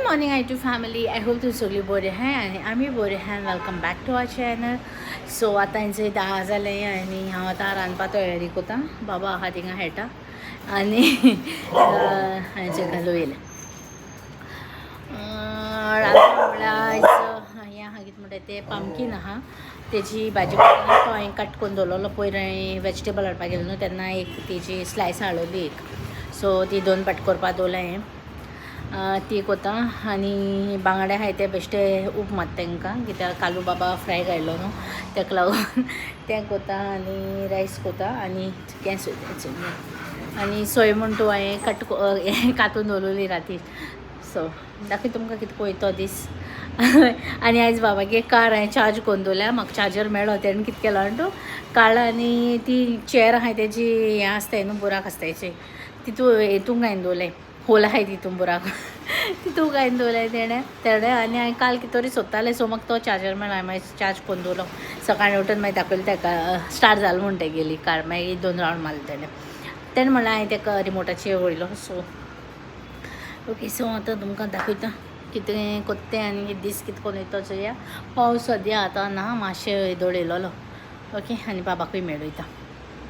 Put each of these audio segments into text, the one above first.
Morning आयटू family. I hope तुम्ही सगळी बरे आहाय आणि आम्ही बरे आहाय. Welcome back to our channel. So आतां हांचे 10 जाले आनी हांव आतां रांदपा तयारी कोतां. बाबा आहा थिंगा खेळटा आनी हांचे घालू येयले म्हळ्यार हें आहा कितें म्हणटा तें पामकीन आहा तेजी भाजी करतना तो हांवें कट करून दवरलेलो. पयर हांवें वेजिटेबल हाडपाक गेलो न्हू तेन्ना एक तेजी स्लायस हाडलेली एक, सो ती 2 पाट करपाक दवरल्या हांवें. ती कोता आनी बांगडे आहाय ते बेश्टे उब मात तांकां कित्याक कालू बाबा फ्राय काडलो न्हू ताका लागून तें कोता आनी रायस कोता आनी गॅस आनी सोय म्हण तूं हांवें हें कातून दवरलेली राती. सो दाखय तुमकां कितें पळयतो दीस. आनी आयज बाबागे कार हांवें चार्ज करून दवरल्या. म्हाका चार्जर मेळ्ळो तेणें कितें केलो जाणा तूं काडला आनी ती चेअर आहाय तेजी हें आसताय न्हू बुराक आसतायचे तितू हेतूंक घालून दवरलें. होल आहाय तितून बुराक तितूंक घालून दवरलें तेणें आनी हांवें काल कितें तरी सोदतालें सो म्हाका तो चार्जर मेळ्ळो. हांवें मागीर चार्ज करून दवरलो. सकाळीं उठून मागीर दाखयलें ताका स्टार्ट जालें म्हूण तें गेली कार. मागीर 2 रावंड मारले तेणें म्हणलें हांवें ताका रिमोटाचेर वयलो. सो ओके, सो आतां तुमकां दाखयता कितें कोत्तें आनी दीस कितें कोन्न वयता चोया. पावस सद्या आतां ना, मातशें येदोळ येयलोलो. ओके, आनी बाबाकूय मेळयता.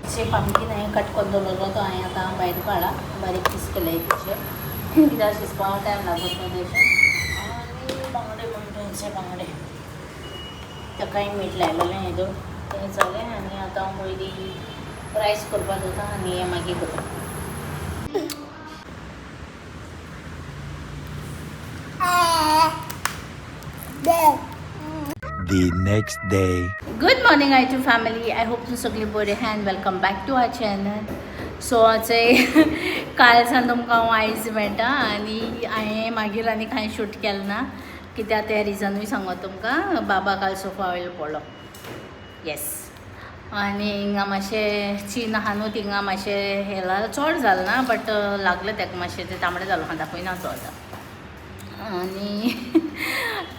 अशें पामकीन हांवें कट करून दवरलेलो तो हांवें आतां भायर काडला. बारीक पीस केले तेचे कित्याक शिजपाक टायम लागत न्हू तेचे. आनी बांगडे म्हणचे बांगडे ताकाय मीठ लायलेलें येदोळ तें जालें. आनी आतां हांव पयलीं रायस करपाक दवरता आनी हें मागीर करता. The next day. Good morning आयटू फॅमिली. आय होप तूं सगळीं बरी आहाय and welcome back to our channel. So काल सान तुमकां हांव आयज मेळटा आनी हांवें मागीर आनी कांय शूट केलें ना कित्याक तें रिजनूय सांगो तुमकां. बाबा काल सोफा वयलो पडलो. येस, आनी हिंगा मातशें चीन आहा न्हू थिंगा मातशें हें चड जालें ना बट लागलें ताका मातशें तें तांबडें जालो आहा दाखयना तो आतां. आनी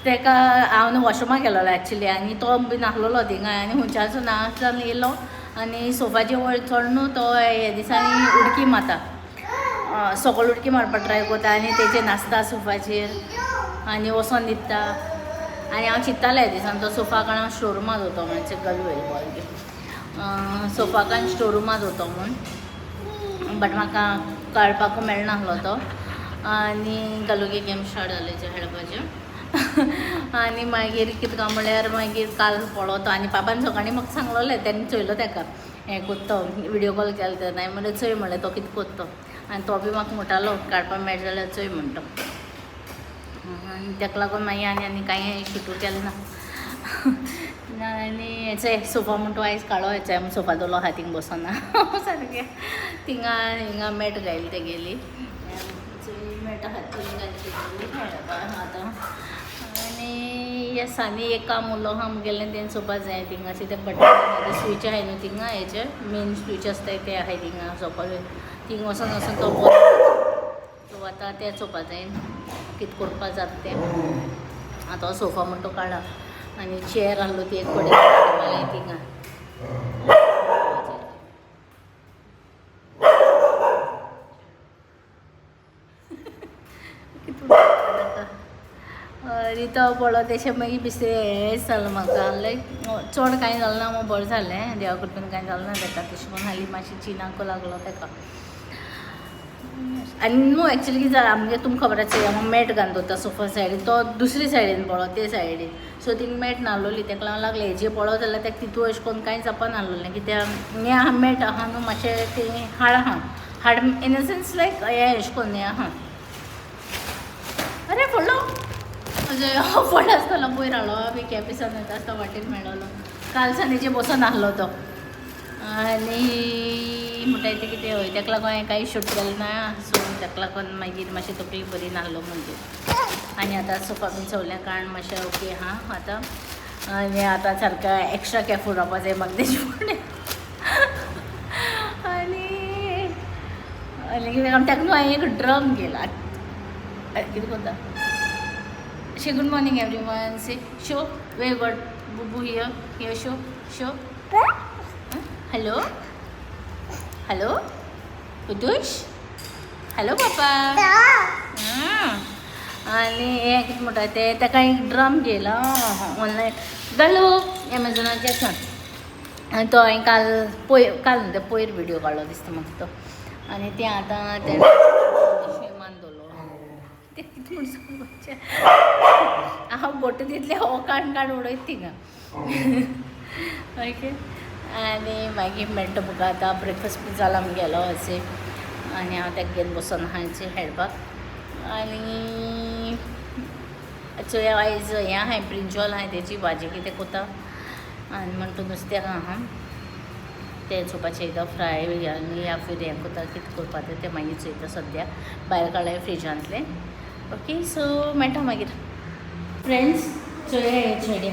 ताका हांव न्हू वॉशरूमाक गेलोलो एक्चुली आनी तो बीन आसलोलो थिंगा आनी खंयच्यानसून हांगाच्यान येयलो आनी सोफाचे वयर चड न्हू तो हे दिसांनी उडकी मारता. सकयल उडकी मारपाक ट्राय करता आनी तेजेर नाचता सोफाचेर आनी वोसोन न्हिदता. आनी हांव चिंत्तालें हे दिसान तो सोफाक हांव स्टोरुमांत वयतो म्हणचे गलू येयलो बॉल घेवन सोफाकान स्टोरुमांत वयतो म्हूण. बट म्हाका कळपाकूय मेळनासलो तो आनी गालुगे गेम स्टार्ट जाले खेळपाचें. आनी मागीर कितें काय म्हळ्यार मागीर काल पळो तो आनी बाबान सकाळीं म्हाका सांगलोलें तेन्ना चोयलो ताका हें कोत्तो विडियो कॉल केलो तेन्ना. हांवें म्हणलें चोय म्हणलें तो कितें कोत्तो आनी तो बी म्हाका म्हणटालो काडपाक मेळटा जाल्यार चोय म्हणटा. आनी ताका लागून मागीर आनी कांय शूटू केलें ना. आनी हेचो सोफा म्हूण तो आयज काळो हेचो हांवें सोफा दवरलो आहा थिंगा बसोना सारकें थिंगा हिंगा मॅट घायली तेगेली मेट आहा ती घालची खेळपा आतां. आनी येस आनी एक काम उरलो आहा मुगेलें तें चोवपा जाय थिंगाचे ते बटन स्विच आहाय न्हू थिंगा हेचे मेन स्विच आसताय ते आहाय थिंगा सकयल थिंगा वचोन तो सो आतां तें चोवपा जाय कितें करपा जाता तें. आतां सोफा म्हूण तो काडला आनी चेअर आहलो ती एक कडेन थिंगा आनी तो पळो तेशें मागीर बेश्टें हेंच जालें म्हाका लायक चड कांय जालें ना मग बरें जालें देवा कृपेन कांय जालें ना ताका. तशें करून हालीं मातशें चिनाकू लागलो ताका. आनी न्हू एक्चुली कितें जालें आमगे तुमकां खबर आसा हांव मॅट घालून दवरता सोफा सायडीन तो दुसरे सायडीन पळो ते सायडीन सो थिंगा मॅट नासलोली ताका लागून लागलें हेजेर पळो जाल्यार ताका तितू अशें करून कांय जावपा नासलोलें कित्याक हें आहा मॅट आहा न्हू मातशें तें हाड आहा हाड इन द सेन्स लायक हें अशें करून हें आहा. अरे पडलो फड आसतलो पयर हाडलो बी कॅपिसान येता आसता वाटेर मेळ्ळलो. काल सान्नेचेर बसोन आहलो तो आनी म्हणटा तें कितें हय ताका लागून हांवें कांय शूट केलें ना. सो ताका लागून मागीर मातशें तकली बरी नासलो म्हणजे. आनी आतां सोफा बीन चवल्या कारण मातशें ओके आहा आतां. आनी आतां सारको एक्स्ट्रा केअरफूल रावपा जाय म्हाका तेजे फुडें. आनी कितें ताका न्हू हांवें एक ड्रम केला कितें करता. Say good morning everyone. Say show where got Bubu here show hello Udush hello papa आनी हें कितें म्हणटा तें ताका एक ड्रम घेयला ऑनलायन घालू एमेझॉनाचेर सावन आनी तो हांवें काल न्हू तें पयर व्हिडिओ काडलो दिसता म्हाका तो आनी तें आतां तें शेमान दवरलो तें कितें म्हूण सांगपाचें हांव बोट तितलें हो काण उडयत थिंगा ओके आनी मागीर मेळटा तुका आतां ब्रेकफास्ट बी जाला आमगेलो अशें आनी हांव ताका घेवन बसून आहाय खेळपाक आनी चोय आयज हें आहाय ब्रिंजॉल आहाय तेजी भाजी कितें कोता आनी म्हणटा नुस्त्याक आहा तें चोवपाचें एकदां फ्राय आनी या फिर हें कोता कितें करपाचें तें मागीर चोयता सद्या भायर काडलें फ्रिजांतलें ओके सो मेळटा मागीर फ्रेंड्स चोया हें चेड्या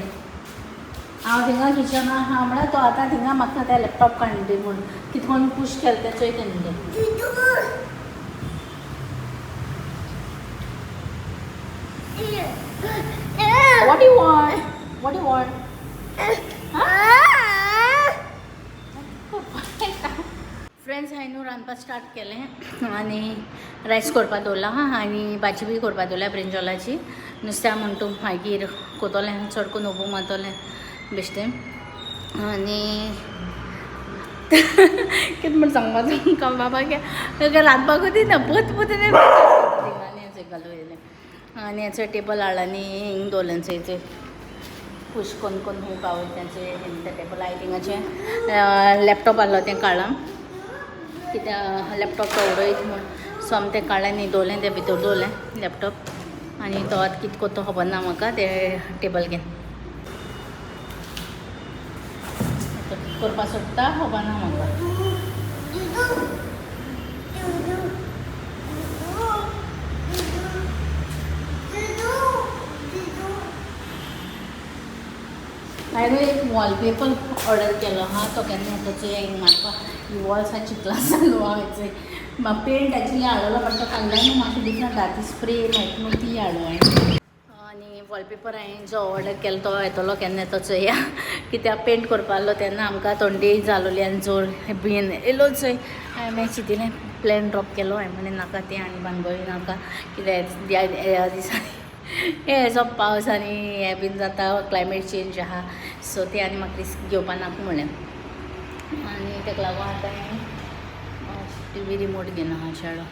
हांव थिंगा किचना आहा म्हणल्यार तो आतां थिंगा म्हाका तें लॅपटॉप काडून दी म्हूण कितकोन पुश केलें तें चोयता न्ही What do you want? What do you want? Friends हांवें न्हू रांदपाक स्टार्ट केलें आनी रायस करपाक दवरला आनी भाजी बी करपाक दवरल्या ब्रिंजॉलाची नुस्त्या म्हण तूं मागीर कोतोलें चड करून उबो मारतलें बेश्टें आनी कितें म्हूण सांगपाचें तुमकां बाबा रांदपाकूच दिना पत आनी अशें घालूं येयलें आनी हेचो टेबल हाडला आनी हिंग दवरलें चोय पुश कोन्न कोन्न हूक आवड तेंचें तें टेबल हांवें थिंगाचें लॅपटॉप आहलो तें काडलां कित्याक लॅपटॉप तो उडयत म्हूण सो आमी तें काडलें आनी दवरलें तें भितर दवरलें लॅपटॉप आनी तो आतां कितें कोत्तो खबर ना म्हाका तें टेबल घेवन करपा सोदता खबर ना म्हाका हांवें एक वॉलपेपर ऑर्डर केलो हा तो केन्ना येता चोय एक मारपाक वॉल्स चिकला जालो हांवें म्हाका पेंट एक्चुली हाडलो बट तो काडल्यान मातशें डिफरंट आहा ती स्प्रे मेळटा न्हू ती हाडूं हांवें आनी वॉलपेपर हांवें जो ऑर्डर केलो तो येतलो केन्ना येतो चोया कित्याक पेंट करपा आहलो तेन्ना आमकां थंडी जालोली आनी जोर बीन येयलो चोय हांवें चिंतिल्लें प्लॅन ड्रॉप केलो हांवें म्हणलें नाका तें आनी भानगडी नाका कित्याक ह्या दिसांनी हेजो पावस आनी हें बीन जाता क्लायमेट चेंज आहा सो ते आनी म्हाका रिस्क घेवपा नाका म्हणलें आनी ताका लागून आतां हांवें टी व्ही रिमोट घेवन आहा शेळो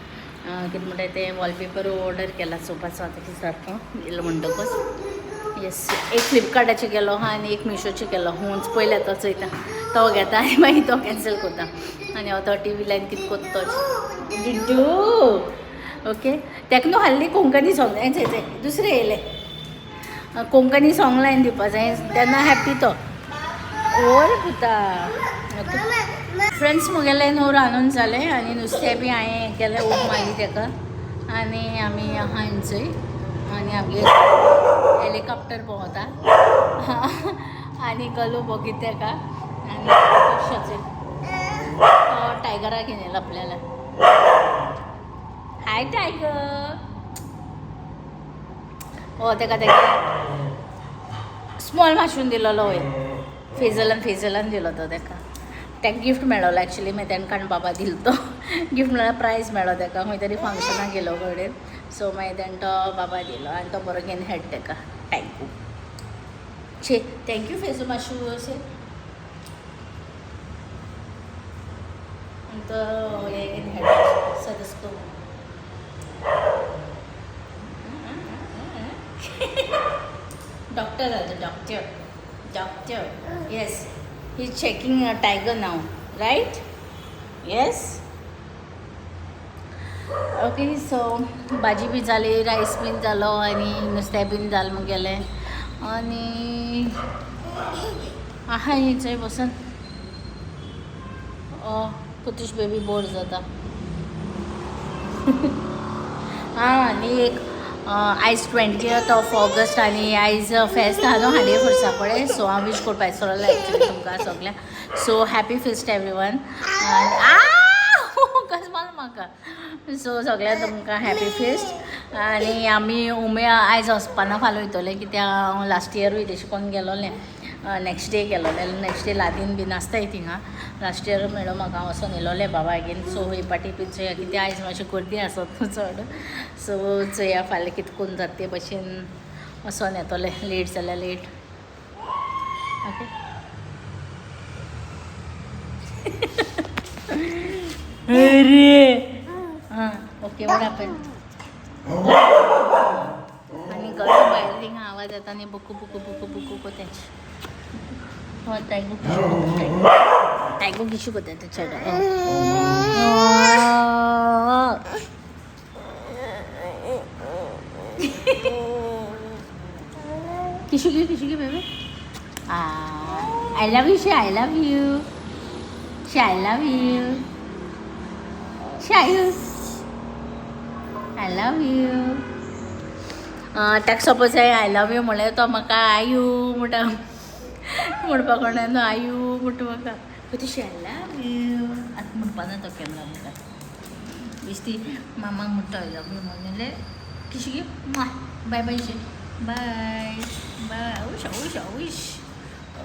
कितें म्हणटा तें वॉलपेपर ऑर्डर केला सोफाचो आतां कितें सारको येयलो म्हणटकच येस एक फ्लिपकार्टाचेर गेलो आहा आनी एक मिशोचेर गेलो हुंच पयले तो चोयता तो घेता आनी मागीर तो कॅन्सल करता आनी हांव तो टी व्ही लायन कितें कोत्ता तोच डिड्डू ओके तेका न्हू हाल्ली कोंकणी सॉंग जाय चोय दुसरें येयले कोंकणी सॉंग लायन दिवपा जाय तेन्ना हॅप्पी तो ओर पुता ओके फ्रेंड्स मुगेलें न्हू रांदून जालें आनी नुस्तें बी हांवें हें केलें उब मारली तेका आनी आमी आहा चोय आनी आमगे हेलिकॉप्टर पोवता आनी गलू बोगीत तेका आनी कशें टायगराक घेवन येयला आपल्याला हाय टायगर हो तेका स्मॉल माशून दिलोलो वय फेजलान दिलो तो तेका गिफ्ट मेळ्ळो एक्चुली मागीर तेणें बाबा दिलो तो गिफ्ट म्हळ्यार प्रायज मेळ्ळो तेका खंय तरी फंक्शनाक गेलो कडेन सो मागीर तेणें तो बाबा दिलो आनी तो बरो घेवन हेड तेका थँक्यू छे थँक्यू फेजू माशू अशें आनी तो हें घेवन हेड सदस्को डॉक्टर जाता doctor yes he is checking a tiger नाव रायट येस ओके सो भाजी बी जाली रायस बीन जालो आनी नुस्तें बीन जालें मुगेलें आनी आहा थंय बसून कुतीश बेबी बोर जाता आनी एक आयज 20th of August आनी आयज फेस्त आहा न्हू हांडे फोर्सा कडेन सो हांव विश करपा विसरलें एक्चुली तुमकां सगळ्यांक सो हॅपी फेस्ट एवरीवन कस माल म्हाका सो सगळ्यांक तुमकां हॅपी फेस्ट आनी आमी उमे आयज वचपाना फाल्यां वयतलें कित्याक हांव लास्ट इयरूय तेशें कोन्न गेलोलें नेक्स्ट डे गेलोले नेक्स्ट डे लादीन बी नासताय थिंगा लास्ट इयर मेळो म्हाका वचोन येयलोले बाबा घेन सो हे पाटी बी चोया कितें आयज मातशी गर्दी आसत चड सो चोया फाल्यां कितें करून जाता ते भशेन वचोन येतोले लेट जाल्यार लेट ओके अरे हां ओके वॉट हॅपन आणि गळो भायर थिंगा आवाज येता आनी बुकू बुकू बुकू बुकू कोत्याचे टायगो गिशू कोत्या ते चेडो किशू घे बेबी आय लव यू शी आय लव यू शी आय लव यू शायू आय लव यू ताका सपोज आय लव यू म्हणल्यार तो म्हाका आयू म्हणटा म्हणपाक कळना न्हू आयू म्हणटा म्हाका तशी आय लव यू आतां म्हणपा ना तो केन्ना म्हणटा दिसती मामाक म्हणटा आय लव यू म्हणलें किशी गे बाय बाय शी बाय बाय औश औश औश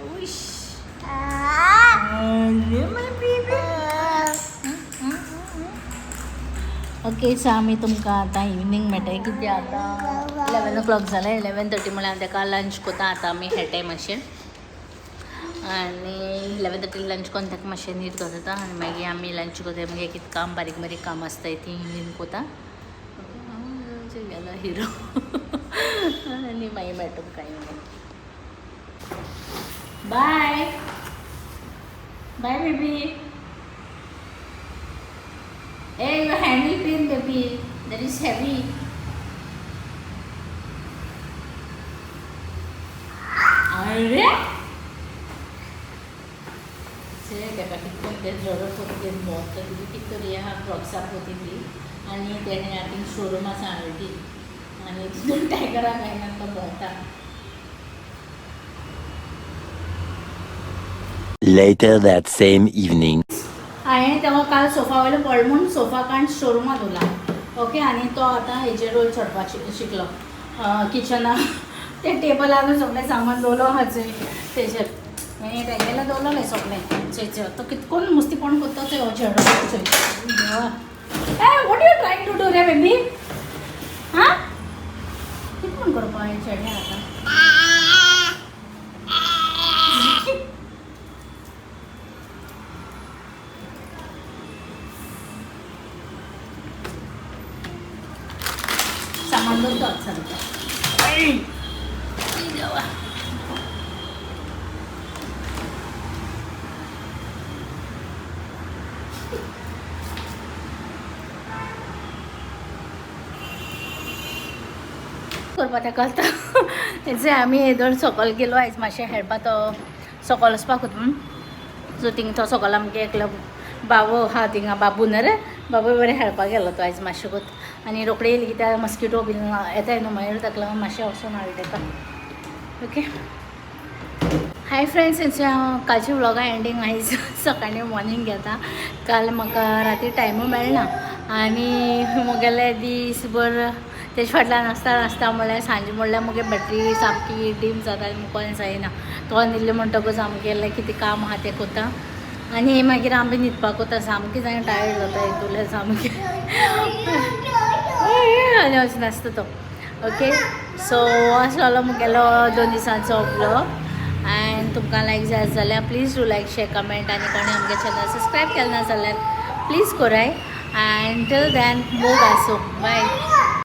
औश माय बेबी ओके सो आमी तुमकां आतां इवनिंग मेळटाय कितें आतां 11 o'clock जालें 11:30 म्हळ्यार हांव ताका लंच कोता आतां आमी खेळटाय मातशें आनी 11:30 लंच करून ताका मातशें न्हीद घालता आनी मागीर आमी लंच कोताय मागीर कितें काम बारीक बारीक काम आसताय ती न्हीद कोता गेलो हिरो आनी मागीर मेळटा तुमकां evening bye bye baby Hey, your hand will pain, baby. That is heavy. अरे चले तेका कितकोन ते जरूर होती बहुत कितें हा फ्रॉक्साक होती ती आनी तेणें आय थिंक शोरूम आसा हाडली आनी तितून टायगराक आयना तो भोंवता Later that same evening. हांवें तेव्हा काल सोफा वयलो पडलो म्हूण सोफा काण शोरुमांत उरला ओके आनी तो आतां हेजेर रोल चडपाक शिकलो किचनाक ते टेबलार सगळें सामान दवरलो आहा चंय तेजेर हांवें तेगेलें दवरलेलें सगळें चंयचेर तो कितकोन मुस्तीपण करता चंय हो चेडो चंय ए what you trying to do रे बेबी हां कितकोन करपा हे चेड्या आतां सामान दवरता सांगता देवा करपा तेका आतां तेचे आमी येदोळ सकयल गेलो आयज मातशें खेळपा तो सकयल वचपाक म्हणून सो थिंग तो सकयल आमगे एकलो बाबू आहा थिंगा बाबू न्हू रे बाबू बरें खेळपाक गेलो तो आयज मातशें कोत आनी रोखडे येयली कित्याक मस्किटो बीन येताय न्हू मागीर ताका लागून मातशें वचून हाडलें ताका ओके हाय फ्रेंड्स हेचे हांव कालच्या व्लॉगा एंडींग आयज सकाळीं मॉर्निंग घेता काल म्हाका राती टायमूय मेळना आनी मुगेले दीसभर तेजे फाटल्यान नासता म्हणल्यार सांजे म्हणल्यार मुगे बॅटरी सामकी डीम जाता आनी मुकोन जायना तो न्हिदले म्हणटकूच आमगेलें कितें काम आहा तें कोता आनी मागीर आमी न्हिदपाक वता सामकी जाय टायर्ड जाता हेतूंतले सामकें आनी अशें नासता तो ओके सो असो जालो मुगेलो 2 दिसांचो व्लॉग एंड तुमकां लायक जाय जाल्यार please do like share comment आनी कोणी आमगे चॅनल सबस्क्रायब केलें ना जाल्यार प्लीज कोराय एंड टिल देन मोग आसूं बाय